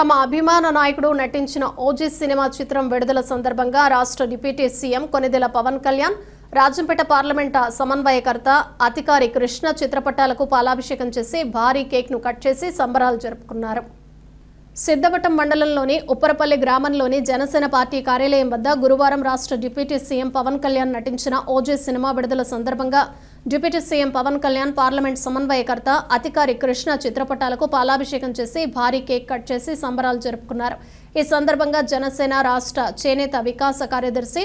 తమ అభిమాన నాయకుడు నటించిన ఓజీ సినిమా చిత్రం విడుదల సందర్భంగా రాష్ట్ర deputy CM Konidela Pawan Kalyan Rajampet parliament సమన్వయకర్త అధికారి కృష్ణ చిత్రపటాలకు పాలాభిషేకం చేసి భారీ కేక్ ను కట్ చేసి సంబరాలు జరుపుకున్నారు. సిద్ధవటం మండలంలోని ఉప్పరపల్లి గ్రామంలోని జనసేన పార్టీ కార్యాలయం వద్ద గురువారం రాష్ట్ర డిప్యూటీ సీఎం పవన్ కళ్యాణ్ నటించిన ఓజీ సినిమా విడుదల సందర్భంగా deputy CM Pawan Kalyan parliament సమన్వయకర్త అధికారి కృష్ణ చిత్రపటాలకు పాలాభిషేకం చేసి భారీ కేక్ కట్ చేసి సంబరాలు జరుపుకున్నారు. ఈ సందర్భంగా జనసేన రాష్ట్ర చేనేత వికాస కార్యదర్శి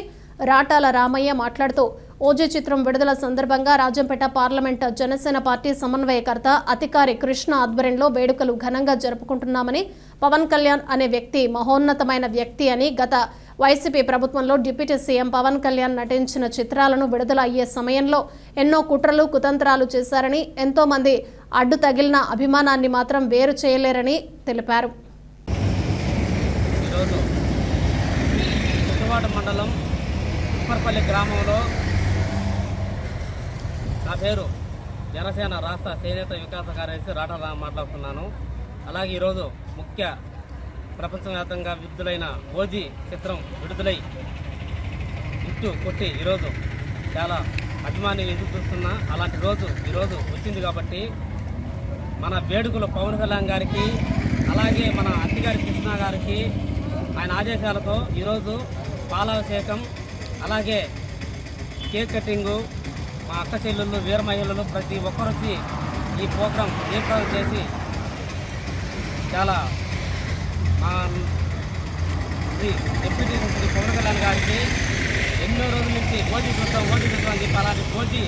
రాటాల రామయ్య మాట్లాడుతూ ఓజీ చిత్రం విడుదల సందర్భంగా రాజంపేట పార్లమెంట్ జనసేన పార్టీ సమన్వయకర్త అధికారి కృష్ణ ఆధ్వర్యంలో వేడుకలు ఘనంగా జరుపుకుంటున్నామని, పవన్ కళ్యాణ్ అనే వ్యక్తి మహోన్నతమైన వ్యక్తి అని, గత వైసీపీ ప్రభుత్వంలో డిప్యూటీ సీఎం పవన్ కళ్యాణ్ నటించిన చిత్రాలను విడుదల అయ్యే సమయంలో ఎన్నో కుట్రలు కుతంత్రాలు చేశారని, ఎంతో మంది అడ్డు తగిలిన అభిమానాన్ని మాత్రం వేరు చేయలేరని తెలిపారు. ఉప్పరపల్లి గ్రామంలో నా పేరు జనసేన రాష్ట్ర చేనేత వికాస కార్యదర్శి రాటాల మాట్లాడుతున్నాను. అలాగే ఈరోజు ముఖ్య ప్రపంచవ్యాప్తంగా విడుదలైన ఓజీ చిత్రం విడుదలై ఇట్టు కొట్టి ఈరోజు చాలా అభిమానులు ఎదురు చూస్తున్నా అలాంటి రోజు ఈరోజు వచ్చింది కాబట్టి మన వేడుకలు పవన్ కళ్యాణ్ గారికి అలాగే మన అధికారి కృష్ణ గారికి ఆయన ఆదేశాలతో ఈరోజు పాలాభిషేకం అలాగే కేక్ కటింగు మా అక్క చెల్లెళ్ళు వీర మహిళలు ప్రతి ఒక్కరికి ఈ ప్రోగ్రాం ఏర్పాటు చేసి చాలా మా డిప్యూటీ శ్రీ పవన్ కళ్యాణ్ గారికి ఎన్నో రోజుల నుంచి ఓజీ చూస్తాం అని చెప్పి అలాంటి ఓజీ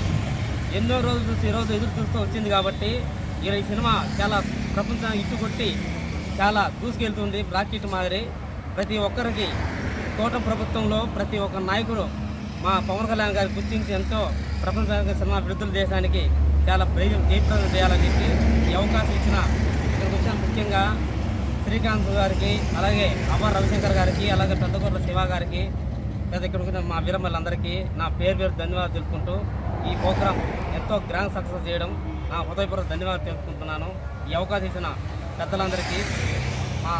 ఎన్నో రోజుల నుంచి ఈరోజు ఎదురు చూస్తూ వచ్చింది కాబట్టి ఈ సినిమా చాలా ప్రపంచాన్ని ఇట్టుకొట్టి చాలా దూసుకెళ్తుంది. బ్రాకెట్ మాదిరి ప్రతి ఒక్కరికి కూటమి ప్రభుత్వంలో ప్రతి ఒక్క నాయకుడు మా పవన్ కళ్యాణ్ గారి గుర్తించి ఎంతో ప్రపంచ సినిమా విడుదల దేశానికి చాలా జయప్రదం చేయాలని చెప్పి ఈ అవకాశం ఇచ్చిన ఇక్కడికి వచ్చిన ముఖ్యంగా శ్రీకాంత్ గారికి అలాగే అమర్ రవిశంకర్ గారికి అలాగే పెద్దగొర్ల శివ గారికి ఇక్కడికి వచ్చిన మా వీరమ్మలందరికీ నా పేరు ధన్యవాదాలు తెలుపుకుంటూ ఈ ప్రోగ్రాం ఎంతో గ్రాండ్ సక్సెస్ చేయడం నా హృదయపూర్వక ధన్యవాదాలు తెలుపుకుంటున్నాను. ఈ అవకాశం ఇచ్చిన పెద్దలందరికీ మా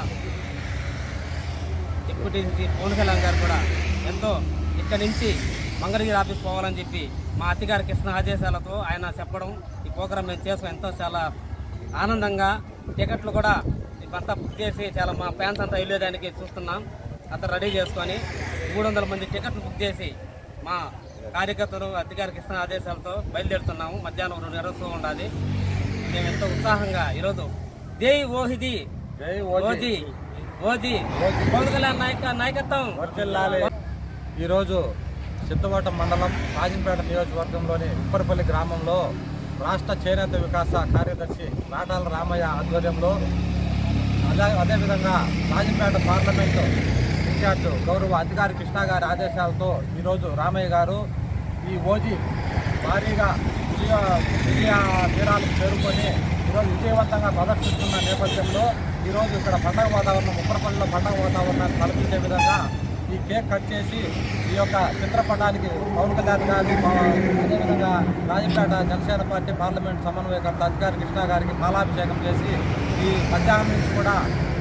డిప్యూటీ పవన్ కళ్యాణ్ గారు కూడా ఎంతో ఇక్కడి నుంచి మంగళగిరి ఆఫీస్ పోవాలని చెప్పి మా అధికారి కృష్ణ ఆదేశాలతో ఆయన చెప్పడం ఈ ప్రోగ్రాం మేము చేసుకుని ఎంతో చాలా ఆనందంగా టికెట్లు కూడా అంతా బుక్ చేసి చాలా మా ఫ్యాన్స్ అంతా వెళ్ళేదానికి చూస్తున్నాం. అంతా రెడీ చేసుకొని 300 మంది టికెట్లు బుక్ చేసి మా కార్యకర్తలు అధికారి కృష్ణ ఆదేశాలతో బయలుదేరుతున్నాము. మధ్యాహ్నం 2 గంటలు ఉండాలి. మేము ఎంతో ఉత్సాహంగా ఈరోజు జై ఓహిది ఓజీ ఓజీ పవన్ కళ్యాణ్ నాయకత్వం. ఈరోజు సిద్ధవటం మండలం రాజంపేట నియోజకవర్గంలోని ఉప్పరపల్లి గ్రామంలో రాష్ట్ర చేనేత వికాస కార్యదర్శి రాటాల రామయ్య ఆధ్వర్యంలో అదేవిధంగా రాజంపేట పార్లమెంటు ఇన్ఛార్జ్ గౌరవ అధికారి కృష్ణ గారి ఆదేశాలతో ఈరోజు రామయ్య గారు ఈ ఓజీ భారీగా విజయ తీరాలకు చేరుకొని ఈరోజు విజయవంతంగా ప్రదర్శిస్తున్న నేపథ్యంలో ఈరోజు ఇక్కడ పండగ వాతావరణం ఉప్పరపల్లిలో పండగ వాతావరణాన్ని కల్పించే విధంగా ఈ కేక్ కట్ చేసి ఈ యొక్క చిత్రపటానికి పవన్ కళ్యాణ్ గారి అదేవిధంగా రాజంపేట జనసేన పార్టీ పార్లమెంట్ సమన్వయకర్త అధికారి కృష్ణ గారికి పాలాభిషేకం చేసి ఈ మధ్యాహ్నం నుంచి కూడా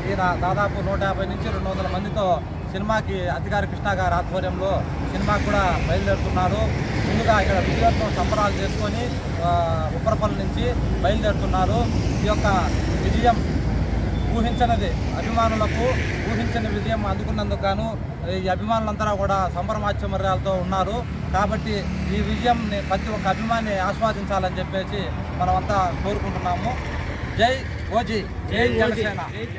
ఈయన దాదాపు 150 నుంచి 200 మందితో సినిమాకి అధికారి కృష్ణ గారి ఆధ్వర్యంలో సినిమాకి కూడా బయలుదేరుతున్నారు. ముందుగా ఇక్కడ విజయోత్సవం సంబరాలు చేసుకొని ఉప్పరపల్లి నుంచి బయలుదేరుతున్నారు. ఈ యొక్క విజయం ఊహించనిది అభిమానులకు ఊహించని విజయం అందుకున్నందుకు గాను ఈ అభిమానులంతా కూడా సంబరమాచమర్యాలతో ఉన్నారు. కాబట్టి ఈ విజయంని ప్రతి ఒక్క అభిమాని ఆస్వాదించాలని చెప్పేసి మనమంతా కోరుకుంటున్నాము. జై ఓజీ, జై జనసేన.